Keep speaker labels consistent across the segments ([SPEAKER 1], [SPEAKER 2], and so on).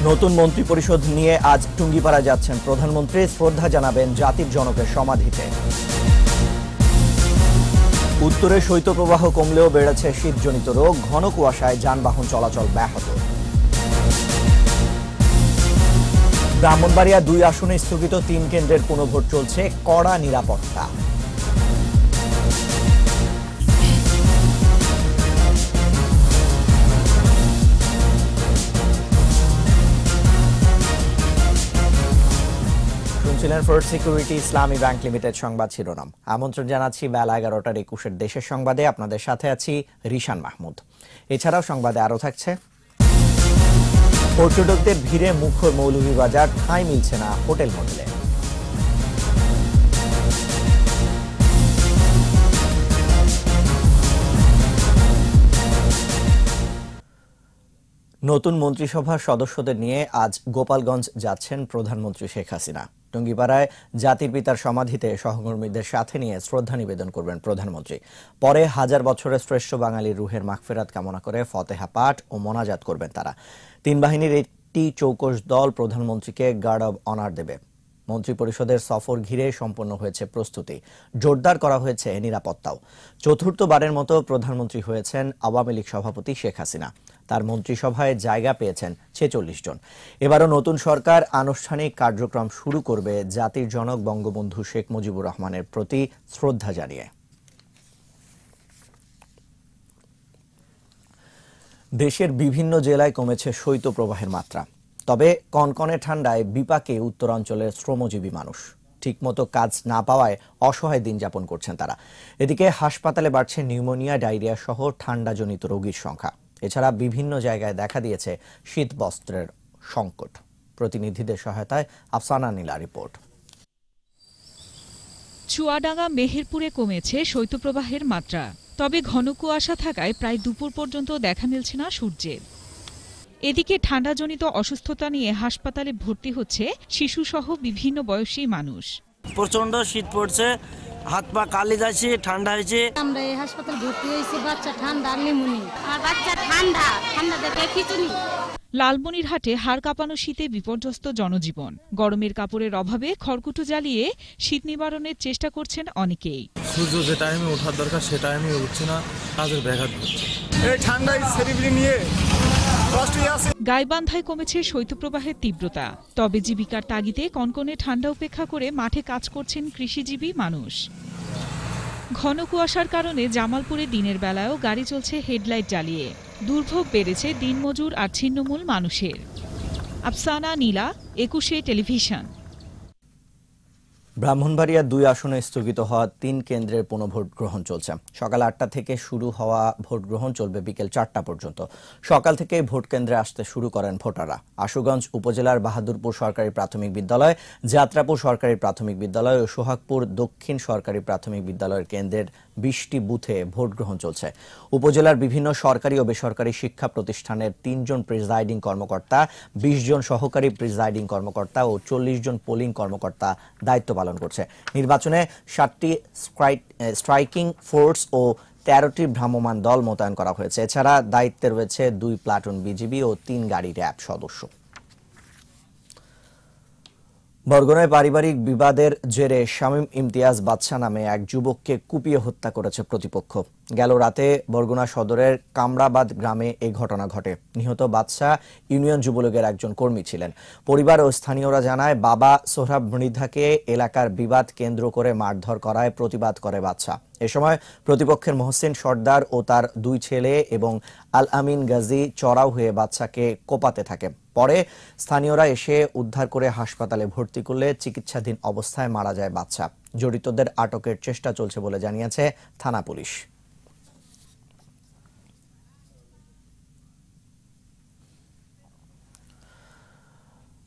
[SPEAKER 1] নতুন মন্ত্রিপরিষদ নিয়ে আজ টুঙ্গিপাড়া যাচ্ছেন প্রধানমন্ত্রী। শ্রদ্ধা জানাবেন জাতির জনকের সমাধিতে। উত্তরে শৈত্যপ্রবাহ কমলেও বেড়েছে শীতজনিত রোগ, ঘন কুয়াশায় যানবাহন চলাচল ব্যাহত। ব্রাহ্মণবাড়িয়া 2 আসনে স্থগিত 3 কেন্দ্রের পুনঃভোট চলছে, কড়া নিরাপত্তা। শুনছিলেন ফার্স্ট সিকিউরিটি ইসলামী ব্যাংক লিমিটেড সংবাদ শিরোনাম। আমন্ত্রণ জানাচ্ছি বেলা 11টার 21 দেশের সংবাদে। আপনাদের সাথে আছি রিশান মাহমুদ। এছাড়াও সংবাদে আরো থাকছে, পর্যটকদের ভিড়ে মুখর মৌলভীবাজার, ঠাঁই মিলছে না হোটেল মোটেলে। নতুন মন্ত্রিসভার সদস্যদের নিয়ে আজ গোপালগঞ্জ যাচ্ছেন প্রধানমন্ত্রী শেখ হাসিনা। টুঙ্গিপাড়ায় জাতির পিতার সমাধিতে সহকর্মীদের সাথে নিয়ে শ্রদ্ধা নিবেদন করবেন প্রধানমন্ত্রী। পরে 1000 বছরের শ্রেষ্ঠ বাঙালির রুহের মাগফিরাত কামনা করে ফতেহা পাঠ ও মোনাজাত করবেন তারা। 3 বাহিনীর একটি চৌকস দল প্রধানমন্ত্রীকে গার্ড অব অনার দেবে। মন্ত্রিপরিষদের সফর ঘিরে সম্পন্ন হয়েছে প্রস্তুতি, জোরদার করা হয়েছে নিরাপত্তাও। চতুর্থবারের মতো প্রধানমন্ত্রী হয়েছেন আওয়ামী লীগ সভাপতি শেখ হাসিনা। তার মন্ত্রিসভায় জায়গা পেয়েছেন 46 জন। এবারও নতুন সরকার আনুষ্ঠানিক কার্যক্রম শুরু করবে জাতির জনক বঙ্গবন্ধু শেখ মুজিবুর রহমানের প্রতি শ্রদ্ধা জানিয়ে। দেশের বিভিন্ন জেলায় কমেছে শৈত্যপ্রবাহের মাত্রা, তবে কনকনে ঠান্ডায় বিপাকে উত্তরাঞ্চলের শ্রমজীবী মানুষ। ঠিকমতো কাজ না পাওয়ায় অসহায় দিন যাপন করছেন তারা। এদিকে হাসপাতালে বাড়ছে নিউমোনিয়া, ডায়রিয়া সহ ঠান্ডাজনিত রোগীর সংখ্যা। এছাড়া বিভিন্ন জায়গায় দেখা দিয়েছে শীত বস্ত্রের সংকট। প্রতিনিধিদের সহায়তায় আফসানা নীলা রিপোর্ট।
[SPEAKER 2] চুয়াডাঙ্গা মেহেরপুরে কমেছে শৈত্যপ্রবাহের মাত্রা, তবে ঘন কুয়াশা থাকায় প্রায় দুপুর পর্যন্ত দেখা মিলছে না সূর্যের। এদিকে ঠান্ডাজনিত অসুস্থতা নিয়ে হাসপাতালে ভর্তি হচ্ছে শিশুসহ বিভিন্ন বয়সী মানুষ।
[SPEAKER 3] প্রচন্ড শীত পড়ছে, হাত পা কালি যাচ্ছে, ঠান্ডা হয়েছে।
[SPEAKER 4] আমরা এই হাসপাতাল ভর্তি হয়েছি, বাচ্চা ঠান্ডা, নিউমোনিয়া আর বাচ্চা ঠান্ডা দেখে খিচুনি।
[SPEAKER 2] লালমনিরহাটে হাড় কাঁপানো শীতে বিপর্যস্ত জনজীবন। গরমের কাপড়ের অভাবে খড়কুটো জ্বালিয়ে শীত নিবারণের চেষ্টা করছেন অনেকেই।
[SPEAKER 5] সূর্য যে টাইমে ওঠার দরকার সে টাইমে উঠছে না, কাজের ব্যাঘাত ঘটছে।
[SPEAKER 6] এই ঠান্ডায় সেরিবলি নিয়ে
[SPEAKER 2] গাইবান্ধায় কমেছে শৈত্যপ্রবাহের তীব্রতা, তবে জীবিকার তাগিদে কনকনে ঠান্ডা উপেক্ষা করে মাঠে কাজ করছেন কৃষিজীবী মানুষ। ঘন কুয়াশার কারণে জামালপুরে দিনের বেলায়ও গাড়ি চলছে হেডলাইট জ্বালিয়ে। দুর্ভোগ বেড়েছে দিনমজুর আর ছিন্নমূল মানুষের। আফসানা নীলা, 21 টেলিভিশন।
[SPEAKER 1] ব্রাহ্মণবাড়িয়া 2 আসনে স্থগিত হওয়া 3 কেন্দ্রের পুনঃভোট গ্রহণ চলছে। সকাল 8টা থেকে শুরু হওয়া ভোট গ্রহণ চলবে বিকেল 4টা পর্যন্ত। সকাল থেকে ভোট কেন্দ্রে আসতে শুরু করেন ভোটাররা। আশুগঞ্জ উপজেলার বাহাদুরপুর সরকারি প্রাথমিক বিদ্যালয়, যাত্রাপুর সরকারি প্রাথমিক বিদ্যালয় ও সোহাগপুর দক্ষিণ সরকারি প্রাথমিক বিদ্যালয়ের কেন্দ্রের 20টি বুথে ভোট গ্রহণ চলছে। উপজেলার বিভিন্ন সরকারি ও বেসরকারি শিক্ষা প্রতিষ্ঠানের 3 জন প্রিজাইডিং কর্মকর্তা, 20 জন সহকারী প্রিজাইডিং কর্মকর্তা ও 40 জন পোলিং কর্মকর্তা দায়িত্ব পালন করছে। নির্বাচনে 7টি স্ট্রাইকিং ফোর্স ও 13টি ভ্রাম্যমাণ দল মোতায়েন করা হয়েছে। এছাড়া দায়িত্বে রয়েছে 2 প্লাটুন বিজিবি ও 3 গাড়ি র্যাব সদস্য। বরগুনায় পারিবারিক বিবাদের জেরে শামীম ইমতিয়াজ বাদশা নামে এক যুবককে কুপিয়ে হত্যা করেছে প্রতিপক্ষ। গেল রাতে বরগুনা সদরের কামরাবাদ গ্রামে এই ঘটনা ঘটে। নিহত বাদশা ইউনিয়ন যুবলীগের একজন কর্মী ছিলেন। পরিবার ও স্থানীয়রা জানায়, বাবা সোহরাব মৃধাকে এলাকার বিবাদ কেন্দ্র করে মারধর করায় প্রতিবাদ করে বাদশা। এ সময় প্রতিপক্ষের মহসিন সর্দার ও তার 2 ছেলে এবং আল আমিন গাজী চড়াও হয়ে বাদশাকে কোপাতে থাকে। পরে স্থানীয়রা এসে উদ্ধার করে হাসপাতালে ভর্তি করলে চিকিৎসাধীন অবস্থায় মারা যায় বাদশা। জড়িতদের আটকের চেষ্টা চলছে বলে জানিয়েছে থানা পুলিশ।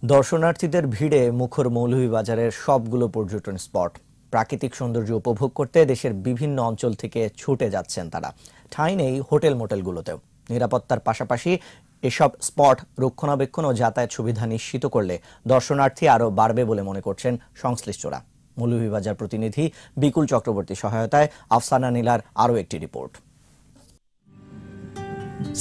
[SPEAKER 1] দর্শনার্থীদের ভিড়ে মুখর মৌলভীবাজারের সবগুলো পর্যটন স্পট। প্রাকৃতিক সৌন্দর্য উপভোগ করতে দেশের বিভিন্ন অঞ্চল থেকে ছুটে যাচ্ছেন তারা। ঠাঁই নেই হোটেল মোটেলগুলোতেও। নিরাপত্তার পাশাপাশি এসব স্পট রক্ষণাবেক্ষণ ও যাতায়াত সুবিধা নিশ্চিত করলে দর্শনার্থী আরও বাড়বে বলে মনে করছেন সংশ্লিষ্টরা। মৌলভীবাজার প্রতিনিধি বিকুল চক্রবর্তী সহায়তায় আফসানা নীলার আরও একটি রিপোর্ট।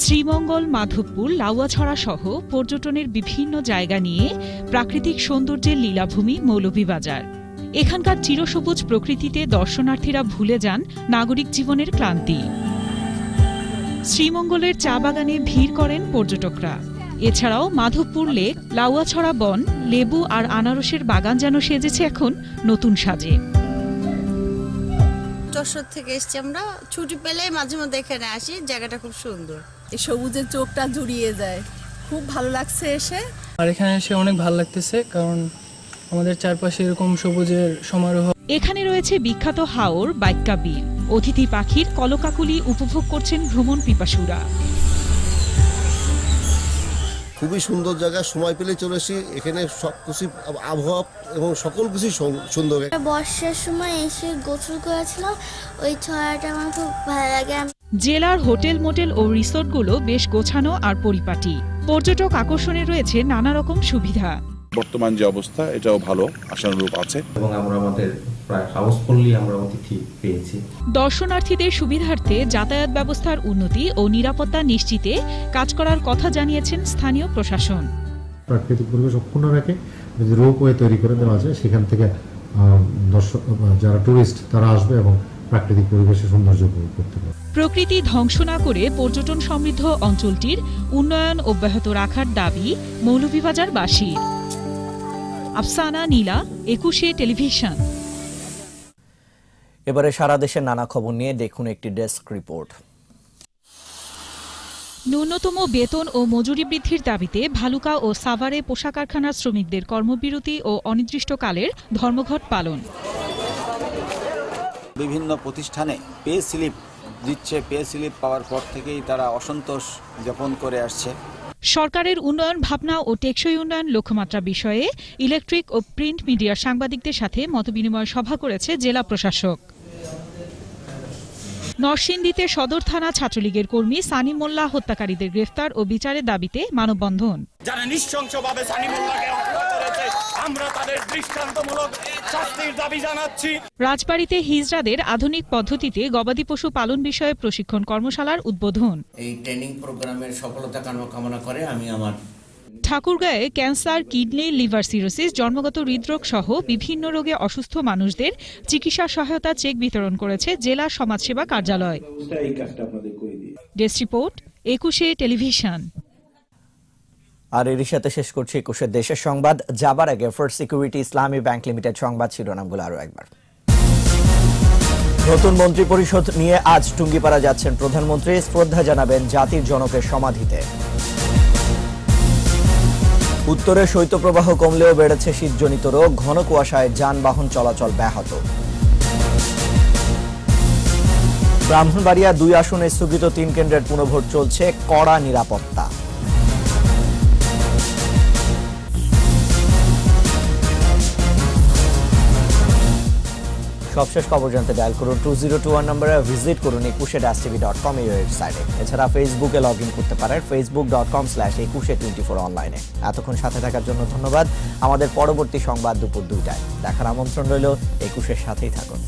[SPEAKER 2] শ্রীমঙ্গল, মাধবপুর, লাউয়াছড়া সহ পর্যটনের বিভিন্ন জায়গা নিয়ে প্রাকৃতিক সৌন্দর্যের লীলাভূমি মৌলভীবাজার। এখানকার চিরসবুজ প্রকৃতিতে দর্শনার্থীরা ভুলে যান নাগরিক জীবনের ক্লান্তি। শ্রীমঙ্গলের চা বাগানে ভিড় করেন পর্যটকরা। এছাড়াও মাধবপুর লেক, লাউয়াছড়া বন, লেবু আর আনারসের বাগান যেন সেজেছে এখন নতুন সাজে।
[SPEAKER 4] যশোর থেকে এসেছি আমরা, ছুটি পেলেই মাঝে মধ্যে এখানে আসি, জায়গাটা খুব সুন্দর।
[SPEAKER 7] এই সবুজের চোখটা জুড়িয়ে যায়, খুব ভালো লাগছে এসে।
[SPEAKER 8] আর এখানে এসে অনেক ভালো লাগতেছে, কারণ আমাদের চারপাশে এরকম সবুজের সমারোহ।
[SPEAKER 2] এখানে রয়েছে বিখ্যাত হাওর, বাইক্কা বিল, অতিথি পাখির কলকাকুলি উপভোগ করছেন ভ্রমণ পিপাসুরা।
[SPEAKER 9] খুবই সুন্দর জায়গা, সময় পেলে চলে আসি এখানে। সব কিছু আবহাওয়া এবং সকল কিছু সুন্দর।
[SPEAKER 10] বর্ষার সময় এসে গোসল করেছিলাম, ওই ছড়াটা আমার খুব ভালো লাগে।
[SPEAKER 2] জেলার হোটেল, মোটেল ও রিসোর্টগুলো বেশ গোছানো আর পরিপাটি। পর্যটক আকর্ষণে রয়েছে নানা রকম সুবিধা।
[SPEAKER 11] বর্তমান যে অবস্থা এটাও ভালো, আশানুরূপ আছে
[SPEAKER 12] এবং আমরা আমাদের প্রায় হাউসফুলি আমরা অতিথি পেয়েছি।
[SPEAKER 2] দর্শনার্থীদের সুবিধার্থে যাতায়াত ব্যবস্থার উন্নতি ও নিরাপত্তা নিশ্চিতে কাজ করার কথা জানিয়েছেন স্থানীয় প্রশাসন।
[SPEAKER 13] প্রাকৃতিক পরিবেশ অক্ষুণ্ণ রেখে যদি রোপওয়ে তৈরি করে দেওয়া যায়, সেখান থেকে দর্শক যারা টুরিস্ট তারা আসবে এবং প্রাকৃতিক পরিবেশের সৌন্দর্য উপভোগ করতে পারবে।
[SPEAKER 2] প্রকৃতি ধ্বংস না করে পর্যটন সমৃদ্ধ অঞ্চলটির উন্নয়ন অব্যাহত রাখার দাবি মৌলভীবাজারবাসীর। আফসানা নীলা, একুশে টেলিভিশন।
[SPEAKER 1] এবারে সারা দেশের নানা খবর নিয়ে দেখুন একটি ডেস্ক রিপোর্ট।
[SPEAKER 2] ন্যূনতম বেতন ও মজুরি বৃদ্ধির দাবিতে ভালুকা ও সাভারে পোশাক কারখানার শ্রমিকদের কর্মবিরতি ও অনির্দিষ্টকালের ধর্মঘট পালন।
[SPEAKER 14] বিভিন্ন প্রতিষ্ঠানে পে স্লিপ দিচ্ছে, পে স্লিপ পাওয়ার পর থেকেই তারা অসন্তোষ জ্ঞাপন করে আসছে।
[SPEAKER 2] সরকারের উন্নয়ন ভাবনা ও টেকসই উন্নয়ন লক্ষ্যমাত্রা বিষয়ে ইলেকট্রিক ও প্রিন্ট মিডিয়ার সাংবাদিকদের সাথে মতবিনিময় সভা করেছে জেলা প্রশাসক। নরসিংদীতে সদর থানা ছাত্রলীগের কর্মী সানি মোল্লা হত্যাকারীদের গ্রেফতার ও বিচারের দাবিতে মানববন্ধন।
[SPEAKER 6] যারা নৃশংসভাবে সানি মোল্লাকে হত্যা করেছে, আমরা তাদের দৃষ্টান্তমূলক শাস্তির দাবি জানাচ্ছি।
[SPEAKER 2] রাজবাড়ীতে হিজড়াদের আধুনিক পদ্ধতিতে গবাদি পশু পালন বিষয়ে প্রশিক্ষণ কর্মশালার উদ্বোধন।
[SPEAKER 3] এই ট্রেনিং প্রোগ্রামের সফলতা কামনা করে আমি আমার।
[SPEAKER 2] ঠাকুরগাঁয়ে ক্যান্সার, কিডনি, লিভার সিরোসিস, জন্মগত হৃদরোগ সহ বিভিন্ন রোগে অসুস্থ মানুষদের চিকিৎসা সহায়তা চেক বিতরণ করেছে জেলা সমাজসেবা কার্যালয়। ডেস্ক রিপোর্ট, একুশে টেলিভিশন।
[SPEAKER 1] আর এরই সাথে শেষ করছি একুশের দেশের সংবাদ। যাবার আগে ফার্স্ট সিকিউরিটি ইসলামী ব্যাংক লিমিটেড সংবাদ শিরোনামগুলো আরো একবার। নতুন মন্ত্রী পরিষদ নিয়ে আজ টুঙ্গিপাড়া যাচ্ছেন প্রধানমন্ত্রী, শ্রদ্ধা জানাবেন জাতির জনকের সমাধিতে। উত্তরে শৈত্যপ্রবাহ কমলেও বেড়েছে শীতজনিত রোগ, ঘন কুয়াশায় যানবাহন চলাচল ব্যাহত। ব্রাহ্মণবাড়িয়া 2 আসনে স্থগিত 3 কেন্দ্রের পুনঃভোট চলছে, কড়া নিরাপত্তা। সবশেষ খবর জানতে ডায়াল করুন 2021 নম্বরে, ভিজিট করুন 21tv.com এই ওয়েবসাইটে। এছাড়া ফেসবুকে লগ ইন করতে পারেন facebook.com/2124 অনলাইনে। এতক্ষণ সাথে থাকার জন্য ধন্যবাদ। আমাদের পরবর্তী সংবাদ দুপুর 2টায় দেখার আমন্ত্রণ রইল। 21-এর সাথেই থাকুন।